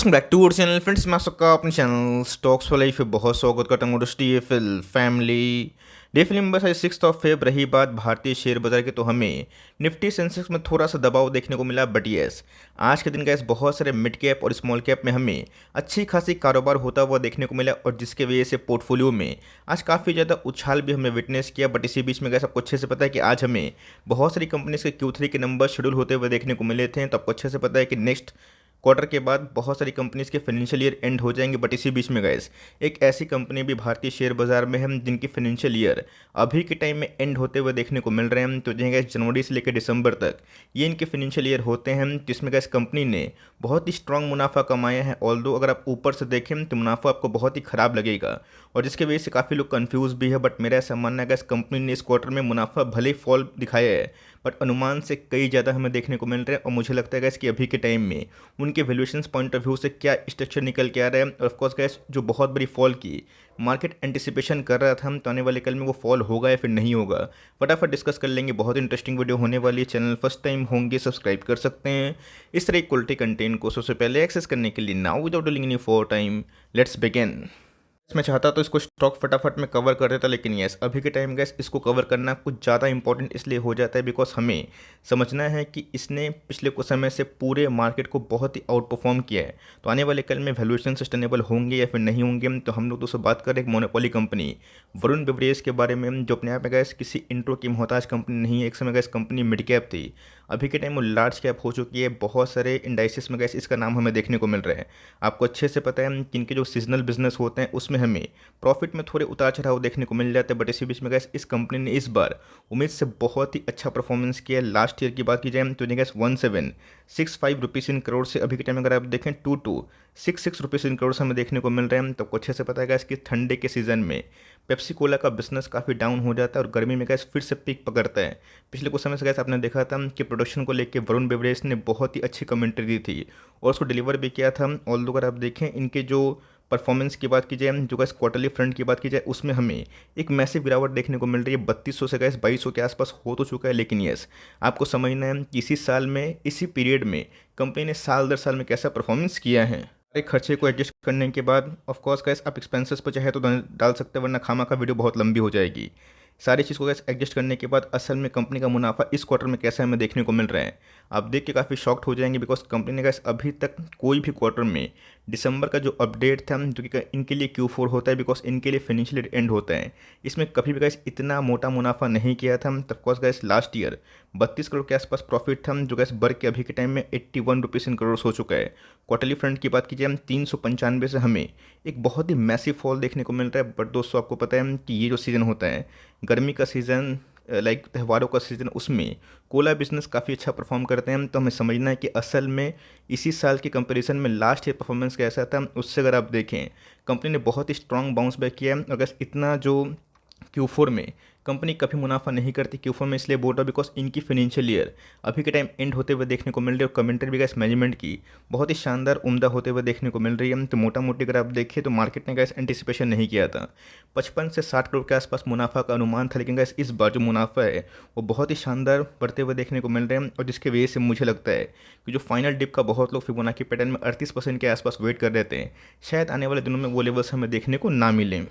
Welcome back to our channel friends. मैं सबका अपने चैनल स्टॉक्स फॉर लाइफ पे बहुत स्वागत करता हूँ। TFL फैमिली डे नंबर 6 रही बात भारतीय शेयर बाजार की, तो हमें निफ्टी सेंसेक्स में थोड़ा सा दबाव देखने को मिला। बट यस, आज के दिन का बहुत सारे मिड कैप और स्मॉल कैप में हमें अच्छी खासी कारोबार होता हुआ देखने को मिला, और जिसके वजह से पोर्टफोलियो में आज काफ़ी ज़्यादा उछाल भी हमने विटनेस किया। बट इसी बीच में गैस आपको अच्छे से पता है कि आज हमें बहुत सारी कंपनीज के Q3 के नंबर शेड्यूल होते हुए देखने को मिले थे। तो आपको अच्छे से पता है कि नेक्स्ट क्वार्टर के बाद बहुत सारी कंपनीज के फाइनेंशियल ईयर एंड हो जाएंगे। बट इसी बीच में गाइस एक ऐसी कंपनी भी भारतीय शेयर बाजार में है जिनकी फाइनेंशियल ईयर अभी के टाइम में एंड होते हुए देखने को मिल रहे हैं। तो गाइस जनवरी से लेकर दिसंबर तक ये इनके फाइनेंशियल ईयर होते हैं, जिसमें गाइस कंपनी ने बहुत ही स्ट्रांग मुनाफा कमाया है। ऑल्दो अगर आप ऊपर से देखें तो मुनाफा आपको बहुत ही खराब लगेगा, और जिसकी वजह से काफ़ी लोग कंफ्यूज भी है। बट मेरा ऐसा मानना है गाइस कंपनी ने इस क्वार्टर में मुनाफा भले ही फॉल दिखाया है, बट अनुमान से कई ज़्यादा हमें देखने को मिल रहे हैं। और मुझे लगता है गैस कि अभी के टाइम में उनके वैल्यूएशंस पॉइंट ऑफ व्यू से क्या स्ट्रक्चर निकल के आ रहा है। और ऑफकोर्स गैस जो बहुत बड़ी फॉल की मार्केट एंटिसिपेशन कर रहा था हम, तो आने वाले कल में वो फॉल होगा या फिर नहीं होगा, फटाफट डिस्कस कर लेंगे। बहुत इंटरेस्टिंग वीडियो होने वाली है। चैनल फर्स्ट टाइम होंगे सब्सक्राइब कर सकते हैं इस तरह क्वालिटी कंटेंट को सबसे पहले एक्सेस करने के लिए। Now without delaying any for time, let's begin. मैं चाहता तो इसको स्टॉक फटाफट में कवर कर देता, लेकिन यस अभी के टाइम गैस इसको कवर करना कुछ ज़्यादा इंपॉर्टेंट इसलिए हो जाता है बिकॉज हमें समझना है कि इसने पिछले कुछ समय से पूरे मार्केट को बहुत ही आउट परफॉर्म किया है। तो आने वाले कल में वैल्यूएशन सस्टेनेबल होंगे या फिर नहीं होंगे। तो हम लोग दोस्तों बात करें एक मोनोपोली कंपनी वरुण बेवरेज के बारे में, जो अपने आप में गैस किसी इंट्रो की मोहताज कंपनी नहीं है। एक समय गैस कंपनी मिड कैप थी, अभी के टाइम वो लार्ज कैप हो चुकी है। बहुत सारे इंडाइसिस में गैस इसका नाम हमें देखने को मिल रहा है। आपको अच्छे से पता है कि इनके जो सीजनल बिजनेस होते हैं उसमें हमें प्रॉफिट में थोड़े उतार चढ़ाव देखने को मिल जाते हैं। बट इसी बीच में गैस इस कंपनी ने इस बार उम्मीद से बहुत ही अच्छा परफॉर्मेंस किया है। लास्ट ईयर की बात की जाए तो गैस 1765 रुपीज़ इन करोड़ से अभी के टाइम अगर आप देखें 2266 रुपीज़ इन करोड़ से हमें देखने को मिल रहे हैं। तो आपको अच्छे से पता है गैस कि ठंडे के सीजन में पेप्सी कोला का बिजनेस काफ़ी डाउन हो जाता है और गर्मी में गैस फिर से पीक पकड़ता है। पिछले कुछ समय से गैस आपने देखा था कि प्रोडक्शन को लेकर वरुण बेवरेज ने बहुत ही अच्छी कमेंट्री दी थी और उसको डिलीवर भी किया था। ऑल्दो अगर आप देखें इनके जो परफॉर्मेंस की बात की जाए, जो गैस क्वार्टरली फ्रंट की बात की जाए, उसमें हमें एक मैसिव गिरावट देखने को मिल रही है। 3200 से गैस 2200 के आसपास हो तो चुका है। लेकिन यस आपको समझना है कि इसी साल में इसी पीरियड में कंपनी ने साल दर साल में कैसा परफॉर्मेंस किया है। सारे खर्चे को एडजस्ट करने के बाद ऑफ कोर्स गैस आप एक्सपेंसेस पर चाहे तो डाल सकते हैं, वरना खामा का वीडियो बहुत लंबी हो जाएगी। सारी चीज़ को गैस एडजस्ट करने के बाद असल में कंपनी का मुनाफा इस क्वार्टर में कैसा हमें देखने को मिल रहा है, आप देख के काफ़ी शॉक्ड हो जाएंगे। बिकॉज कंपनी ने गैस अभी तक कोई भी क्वार्टर में दिसंबर का जो अपडेट था, जो कि इनके लिए Q4 होता है बिकॉज इनके लिए फाइनेंशियल एंड होता है, इसमें कभी भी गैस इतना मोटा मुनाफा नहीं किया था। तब course gas last year 32 crore के आसपास प्रॉफिट था, जो गैस बढ़ के अभी के टाइम में 81 रुपीज़ इन करोड़ हो चुका है। क्वार्टरली फ्रंट की बात कीजिए 395 से हमें एक बहुत ही मैसिव फॉल देखने को मिल रहा है। बट दोस्तों आपको पता है कि ये जो सीज़न होता है गर्मी का सीज़न, लाइक त्योहारों का सीज़न, उसमें कोला बिजनेस काफ़ी अच्छा परफॉर्म करते हैं। तो हमें समझना है कि असल में इसी साल के कंपैरिजन में लास्ट ईयर परफॉर्मेंस कैसा था, उससे अगर आप देखें कंपनी ने बहुत ही स्ट्रांग बाउंस बैक किया है। अगर इतना जो Q4 में कंपनी कभी मुनाफा नहीं करती Q4 में, इसलिए बोल रहा बिकॉज इनकी फाइनेंशियल ईयर अभी के टाइम एंड होते हुए देखने को मिल रही है। और कमेंट्री भी गैस मैनेजमेंट की बहुत ही शानदार उम्दा होते हुए देखने को मिल रही है। तो मोटा मोटी अगर आप देखें तो मार्केट ने गैस एंटिसिपेशन नहीं किया था, 55 से 60 करोड़ के आसपास मुनाफा का अनुमान था। लेकिन गैस इस बार जो मुनाफा है वो बहुत ही शानदार बढ़ते हुए देखने को मिल रहे हैं, और जिसकी वजह से मुझे लगता है कि जो फाइनल डिप का बहुत लोग फिबोनाची पैटर्न में 38% के आसपास वेट कर रहे थे, शायद आने वाले दिनों में वो लेवल्स हमें देखने को ना मिले।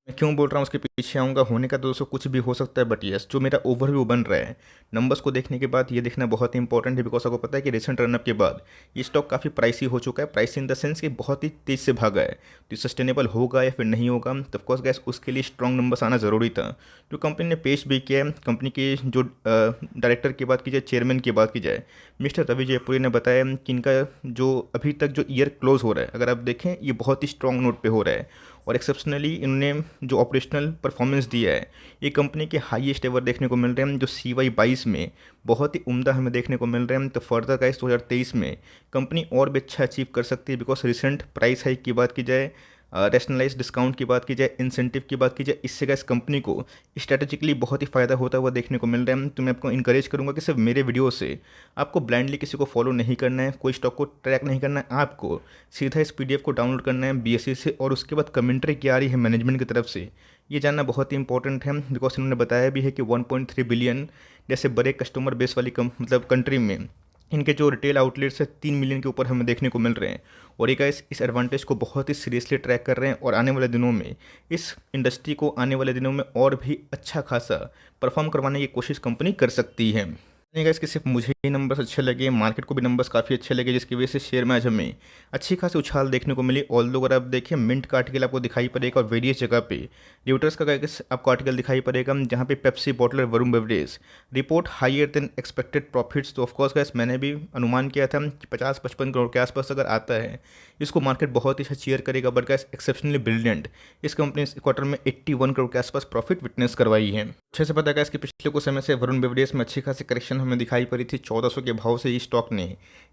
मैं क्यों बोल रहा हूँ उसके पीछे आऊँगा, होने का दोस्तों कुछ भी हो सकता है। बट यस जो मेरा ओवरव्यू बन रहा है नंबर्स को देखने के बाद, ये देखना बहुत ही इंपॉर्टेंट है। बिकॉज आपको पता है कि रिसेंट रनअप के बाद ये स्टॉक काफ़ी प्राइसी हो चुका है। प्राइसी इन द सेंस कि बहुत ही तेज़ से भागा है। तो सस्टेनेबल होगा या फिर नहीं होगा, तो ऑफकोर्स गैस उसके लिए स्ट्रॉन्ग नंबर्स आना ज़रूरी था, जो कंपनी ने पेश भी किया है। कंपनी के जो डायरेक्टर की बात की जाए, चेयरमैन की बात की जाए, मिस्टर रवि जयपुरी ने बताया कि इनका जो अभी तक जो ईयर क्लोज हो रहा है, अगर आप देखें ये बहुत ही स्ट्रॉन्ग नोट पे हो रहा है। और एक्सेप्शनली इन्होंने जो ऑपरेशनल परफॉर्मेंस दिया है, ये कंपनी के हाईएस्ट एवर देखने को मिल रहे हैं, जो CY 22 में बहुत ही उम्दा हमें देखने को मिल रहे हैं। तो फर्दर गाइस 2023 में कंपनी और भी अच्छा अचीव कर सकती है। बिकॉज रिसेंट प्राइस हाइक की बात की जाए, रैशनलाइज डिस्काउंट की बात की जाए, इंसेंटिव की बात की जाए, इससे गैस कंपनी को स्ट्रेटेजिकली बहुत ही फ़ायदा होता हुआ देखने को मिल रहा है। तो मैं आपको इंकरेज करूंगा कि सिर्फ मेरे वीडियो से आपको ब्लाइंडली किसी को फॉलो नहीं करना है, कोई स्टॉक को ट्रैक नहीं करना है, आपको सीधा इस PDF को डाउनलोड करना है BSE से, और उसके बाद कमेंट्री क्या आ रही है मैनेजमेंट की तरफ से, ये जानना बहुत ही इंपॉर्टेंट है। बिकॉज इन्होंने बताया भी है कि 1.3 बिलियन जैसे बड़े कस्टमर बेस वाली मतलब कंट्री में इनके जो रिटेल आउटलेट्स है 3 मिलियन के ऊपर हमें देखने को मिल रहे हैं। और ये गाइस इस एडवांटेज को बहुत ही सीरियसली ट्रैक कर रहे हैं और आने वाले दिनों में इस इंडस्ट्री को आने वाले दिनों में और भी अच्छा खासा परफॉर्म करवाने की कोशिश कंपनी कर सकती है। नहीं गाइस कि सिर्फ मुझे ही नंबर्स अच्छे लगे, मार्केट को भी नंबर्स काफ़ी अच्छे लगे, जिसकी वजह से शेयर में आज हमें अच्छी खासी उछाल देखने को मिली। ऑल्दो अगर आप देखिए मिंट का आर्टिकल आपको दिखाई पड़ेगा और वेरियस जगह पे र्यूटर्स का गाइस आपको आर्टिकल दिखाई पड़ेगा जहाँ पे Pepsi bottler Varun beverage report higher than expected profits. तो ऑफकोर्स गाइस मैंने भी अनुमान किया था कि 50-55 करोड़ के आसपास अगर आता है इसको मार्केट बहुत ही अच्छा चीयर करेगा। बट गाइस एक्सेप्शनली ब्रिलियंट इस कंपनी इस क्वार्टर में 81 करोड़ के आसपास प्रॉफिट विटनेस करवाई है। अच्छे से पता है कि पिछले कुछ समय से वरुण बेवरेज में अच्छी खासी करेक्शन हमें दिखाई पड़ी थी। 1400 के भाव से ये स्टॉक ने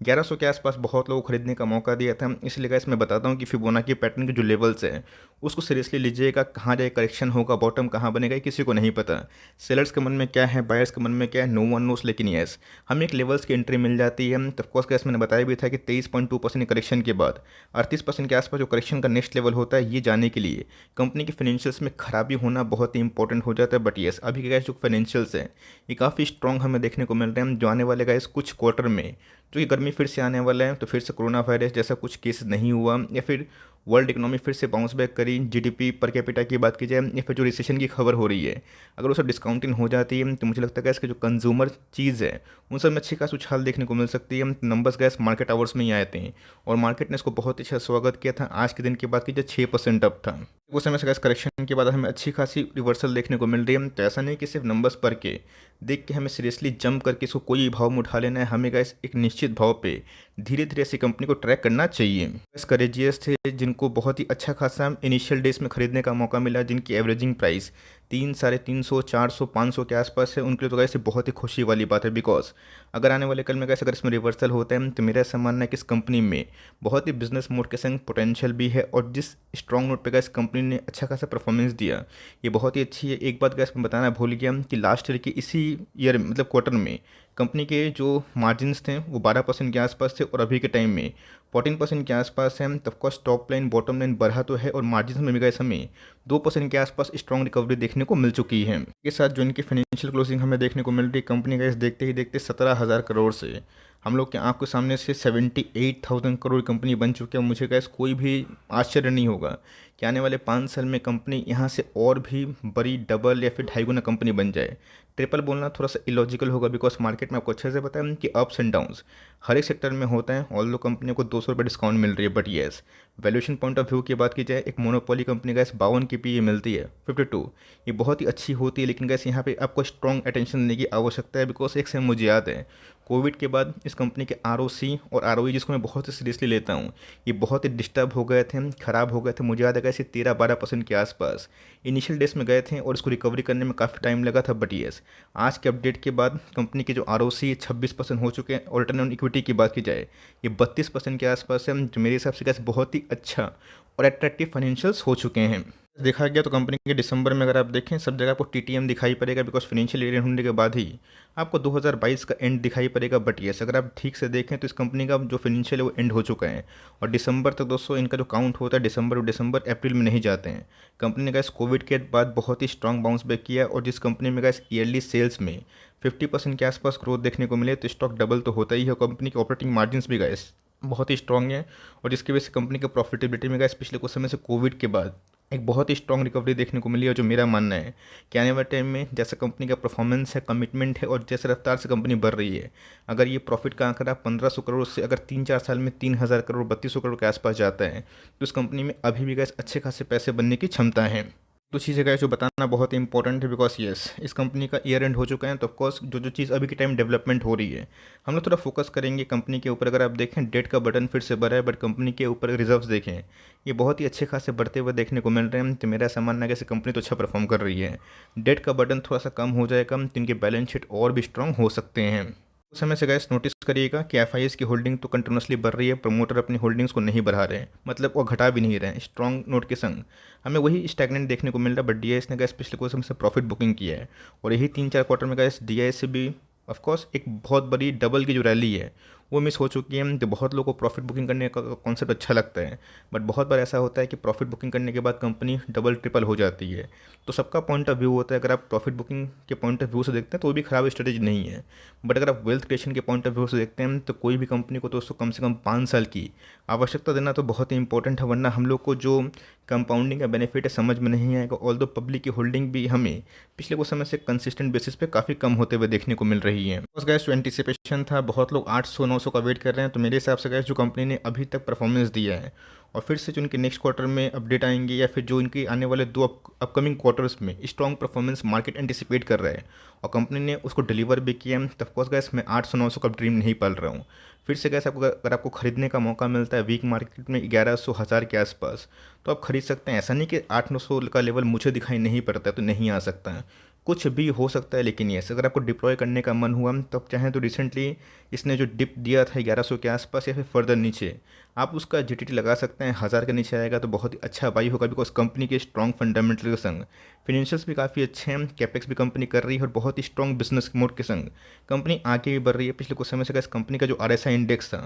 1100 के आसपास बहुत लोगों को खरीदने का मौका दिया था। इसलिए गाइस मैं बताता हूँ कि फिबोनाची पैटर्न के जो लेवल्स है उसको सीरियसली लीजिएगा। कहाँ जाए करेक्शन होगा, बॉटम कहाँ बनेगा ये किसी को नहीं पता। सेलर्स के मन में क्या है, बायर्स के मन में क्या है, नो वन नोस। लेकिन यस हमें एक लेवल्स की एंट्री मिल जाती है। तो ऑफकोर्स गाइस मैंने बताया भी था कि 23.2% करेक्शन के बाद 38% के आसपास जो करेक्शन का नेक्स्ट लेवल होता है ये जाने के लिए कंपनी के फाइनेंशियल्स में खराबी होना बहुत ही इंपॉर्टेंट हो जाता है। बट यस अभी के गाइस जो फाइनेंशियल्स है ये काफ़ी स्ट्रॉन्ग हमें देखने को मिल रहे हैं। जो आने वाले गाइस कुछ क्वार्टर में जो कि गर्मी फिर से आने वाला है तो फिर से कोरोना वायरस जैसा कुछ केस नहीं हुआ या फिर वर्ल्ड इकोनॉमी फिर से बाउंस बैक करी, जीडीपी पर कैपिटा की बात की जाए या फिर जो रिसेशन की खबर हो रही है अगर वो सब डिस्काउंटिंग हो जाती है तो मुझे लगता है कि इसके जो कंज्यूमर चीज़ है उन सब में अच्छी खासी उछाल देखने को मिल सकती है। नंबर्स गैस मार्केट आवर्स में ही आए थे और मार्केट ने इसको बहुत ही अच्छा स्वागत किया था। आज के दिन की बात की जाए 6% अप था। उस समय से गैस करेक्शन के बाद हमें अच्छी खासी रिवर्सल देखने को मिल रही है। तो ऐसा नहीं कि सिर्फ नंबर्स पर के देख के हमें सीरियसली जंप करके इसको कोई भाव में उठा लेना है। हमें गैस एक निश्चित भाव पे धीरे धीरे ऐसी कंपनी को ट्रैक करना चाहिए। गैस करेजियस थे जिनको बहुत ही अच्छा खासा इनिशियल डेज में खरीदने का मौका मिला, जिनकी एवरेजिंग प्राइस 300, 350, 400, 500 के आसपास है, उनके लिए तो गैस बहुत ही खुशी वाली बात है। बिकॉज अगर आने वाले कल में गैस अगर इसमें रिवर्सल होता है तो मेरा ऐसा मानना है कि इस कंपनी में बहुत ही बिजनेस मोड के संग पोटेंशियल भी है और जिस स्ट्रॉन्ग नोट पे गैस कंपनी ने अच्छा खासा परफॉर्मेंस दिया ये बहुत ही अच्छी है। एक बात गैस मैं बताना भूल गया कि लास्ट ईयर की इसी ईयर मतलब क्वार्टर में कंपनी के जो मार्जिन्स थे वो 12% के आसपास थे और अभी के टाइम में 14% के आसपास है। तब course top line bottom line बढ़ा तो है और मार्जिन में भी गए हमें 2% के आसपास स्ट्रॉन्ग रिकवरी देखने को मिल चुकी है। इसके साथ जो इनकी फाइनेंशियल क्लोजिंग हमें देखने को मिल रही कंपनी का इस देखते ही देखते 17,000 करोड़ से हम लोग के आँख के सामने से 78,000 करोड़ कंपनी बन चुकी है। मुझे गैस कोई भी आश्चर्य नहीं होगा कि आने वाले 5 साल में कंपनी यहाँ से और भी बड़ी डबल या फिर ढाई गुना कंपनी बन जाए। ट्रिपल बोलना थोड़ा सा इलॉजिकल होगा बिकॉज मार्केट में आपको अच्छे से पता है कि अप्स एंड डाउन्स हर एक सेक्टर में होता है। ऑल दो कंपनियों को 200 रुपये डिस्काउंट मिल रही है। But yes valuation point of view की बात की जाए एक मोनोपोली कंपनी गैस 52 की पी मिलती है 52 ये बहुत ही अच्छी होती है। लेकिन गैस यहाँ पे आपको स्ट्रॉन्ग अटेंशन देने की आवश्यकता है बिकॉज एक से मुझे याद है कोविड के बाद इस कंपनी के ROC और ROE जिसको मैं बहुत ही सीरियसली लेता हूँ ये बहुत ही डिस्टर्ब हो गए थे, ख़राब हो गए थे। मुझे याद है कैसे 13-12% के आसपास इनिशियल डेज में गए थे और इसको रिकवरी करने में काफ़ी टाइम लगा था। बट येस आज के अपडेट के बाद कंपनी के जो ROC 26% हो चुके हैं और रिटर्न ऑन इक्विटी की बात की जाए ये 32% के आसपास है, जो मेरे हिसाब से कैसे बहुत ही अच्छा और अट्रैक्टिव फाइनेंशियल्स हो चुके हैं। देखा गया तो कंपनी के दिसंबर में अगर आप देखें सब जगह आपको TTM दिखाई पड़ेगा बिकॉज फाइनेंशियल ईयर होने के बाद ही आपको 2022 का एंड दिखाई पड़ेगा। बट येस अगर आप ठीक से देखें तो इस कंपनी का जो फाइनेंशियल है वो एंड हो चुका है और दिसंबर तक दोस्तों इनका जो काउंट होता है दिसंबर अप्रैल में नहीं जाते हैं। कंपनी ने गैस कोविड के बाद बहुत ही स्ट्रॉन्ग बाउंस बैक किया और जिस कंपनी में गैस ईयरली सेल्स में 50% के आसपास ग्रोथ देखने को मिले तो स्टॉक डबल तो होता ही है। कंपनी के ऑपरेटिंग मार्जिन भी गैस बहुत ही स्ट्रॉन्ग है और जिसकी वजह से कंपनी के प्रॉफिटेबिलिटी में गैस पिछले कुछ समय से कोविड के बाद एक बहुत ही स्ट्रॉन्ग रिकवरी देखने को मिली है। जो मेरा मानना है कि आने वाले टाइम में जैसा कंपनी का परफॉर्मेंस है, कमिटमेंट है और जैसे रफ्तार से कंपनी बढ़ रही है अगर ये प्रॉफिट का आंकड़ा 1500 करोड़ से अगर 3-4 साल में 3,000 करोड़ 3200 करोड़ के आसपास जाता है तो उस कंपनी में अभी भी गैस अच्छे खासे पैसे बनने की क्षमता है। तो चीज़ें गए जो बताना बहुत ही इंपॉर्टेंट है बिकॉज येस इस कंपनी का ईयर एंड हो चुका है तो ऑफकोर्स जो चीज़ अभी के टाइम डेवलपमेंट हो रही है हम लोग थोड़ा फोकस करेंगे कंपनी के ऊपर। अगर आप देखें डेट का बटन फिर से बढ़ा है बट कंपनी के ऊपर रिजर्व्स देखें ये बहुत ही अच्छे खासे बढ़ते हुए देखने को मिल रहे हैं। तो मेरा ऐसा मानना है कि कंपनी तो अच्छा परफॉर्म कर रही है। डेट का बटन थोड़ा सा कम हो जाएगा तो इनके बैलेंस शीट और भी स्ट्रांग हो सकते हैं। उस समय से गैस नोटिस करिएगा कि FIS की होल्डिंग तो कंटिन्यूसली बढ़ रही है, प्रमोटर अपनी होल्डिंग्स को नहीं बढ़ा रहे हैं मतलब वो घटा भी नहीं रहे हैं। स्ट्रॉन्ग नोट के संग हमें वही स्टैगनेंट देखने को मिल रहा है। बट DIS ने गैस पिछले कुछ समय से प्रॉफिट बुकिंग किया है और यही 3-4 क्वार्टर में गैस DIS से भी ऑफकोर्स एक बहुत बड़ी डबल की जो रैली है वो मिस हो चुकी है। तो बहुत लोगों को प्रॉफिट बुकिंग करने का कॉन्सेप्ट अच्छा लगता है, बट बहुत बार ऐसा होता है कि प्रॉफिट बुकिंग करने के बाद कंपनी डबल ट्रिपल हो जाती है। तो सबका पॉइंट ऑफ व्यू होता है, अगर आप प्रॉफिट बुकिंग के पॉइंट ऑफ व्यू से देखते हैं तो वो भी खराब स्ट्रेटेजी नहीं है, बट अगर आप वेल्थ क्रिएशन के पॉइंट ऑफ व्यू से देखते हैं तो कोई भी कंपनी को दोस्तों कम से कम 5 साल की आवश्यकता देना तो बहुत ही इंपॉर्टेंट है, वरना हम लोग को जो कंपाउंडिंग का बेनिफिट है समझ में नहीं आएगा। ऑल दो पब्लिक की होल्डिंग भी हमें पिछले कुछ समय से कंसिस्टेंट बेसिस पे काफ़ी कम होते हुए देखने को मिल रही है। बस गैस जो एंटिसिपेशन था, बहुत लोग 800-900 का वेट कर रहे हैं, तो मेरे हिसाब से गैस जो कंपनी ने अभी तक परफॉर्मेंस दिया है और फिर से जो उनके नेक्स्ट क्वार्टर में अपडेट आएंगे या फिर जो इनके आने वाले 2 अपकमिंग क्वार्टर्स में स्ट्रॉन्ग परफॉर्मेंस मार्केट एंटिसिपेट कर रहा है और कंपनी ने उसको डिलीवर भी किया है, तो ऑफकोर्स गैस मैं 800-900 का ड्रीम नहीं पाल रहा हूँ। फिर से गैस आपको अगर आपको खरीदने का मौका मिलता है वीक मार्केट में 1100-1000 के आसपास, तो आप खरीद सकते हैं। ऐसा नहीं कि 800-900 का लेवल मुझे दिखाई नहीं पड़ता है तो नहीं आ सकता है, कुछ भी हो सकता है। लेकिन ये अगर आपको डिप्लॉय करने का मन हुआ तो आप चाहें तो रिसेंटली इसने जो डिप दिया था 1100 के आसपास या फिर फर्दर नीचे, आप उसका जीटीटी लगा सकते हैं। 1000 के नीचे आएगा तो बहुत ही अच्छा बाई होगा, बिकॉज कंपनी के स्ट्रॉन्ग फंडामेंटल के संग फिनेंशियल्स भी काफ़ी अच्छे हैं, कैपेक्स भी कंपनी कर रही है और बहुत ही स्ट्रॉन्ग बिजनेस मोड के संग कंपनी आगे भी बढ़ रही है। पिछले कुछ समय से इस कंपनी का जो आरएसआई इंडेक्स था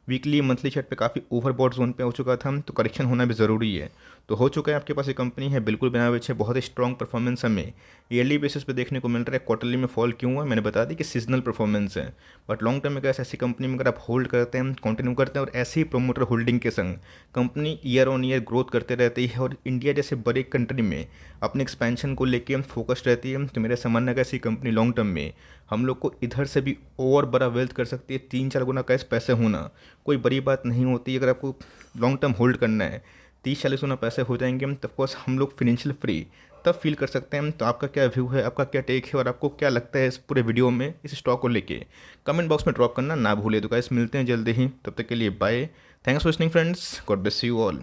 वीकली मंथली चार्ट पे काफ़ी ओवरबॉट जोन पे हो चुका था, तो करेक्शन होना भी ज़रूरी है। तो हो चुका है, आपके पास ये कंपनी है बिल्कुल बिना बेचे, बहुत ही स्ट्रॉन्ग परफॉर्मेंस हमें ईयरली बेसिस पे देखने को मिल रहा है। क्वार्टरली में फॉल क्यों हुआ मैंने बता दी कि सीजनल परफॉर्मेंस है, बट लॉन्ग टर्म में कैसे ऐसी कंपनी में अगर आप होल्ड करते हैं, कंटिन्यू करते हैं और ऐसे ही प्रोमोटर होल्डिंग के संग company year on year growth करते रहती है और इंडिया जैसे बड़े कंट्री में अपने एक्सपेंशन को लेके फोकस्ड रहती है, तो मेरे समझने का ऐसी कंपनी लॉन्ग टर्म में हम लोग को इधर से भी और बड़ा वेल्थ कर सकती है। 3-4 गुना कैश पैसे होना कोई बड़ी बात नहीं होती। अगर आपको लॉन्ग टर्म होल्ड करना है 30-40 गुना पैसे हो जाएंगे, तो ऑफकोर्स हम लोग फिनेंशियल फ्री तब फील कर सकते हैं। तो आपका क्या व्यू है, आपका क्या टेक है और आपको क्या लगता है इस पूरे वीडियो में इस स्टॉक को लेके, कमेंट बॉक्स में ड्रॉप करना ना भूले। तो गाइस मिलते हैं जल्दी ही, तब तक के लिए bye. Thanks for listening friends, god bless you all.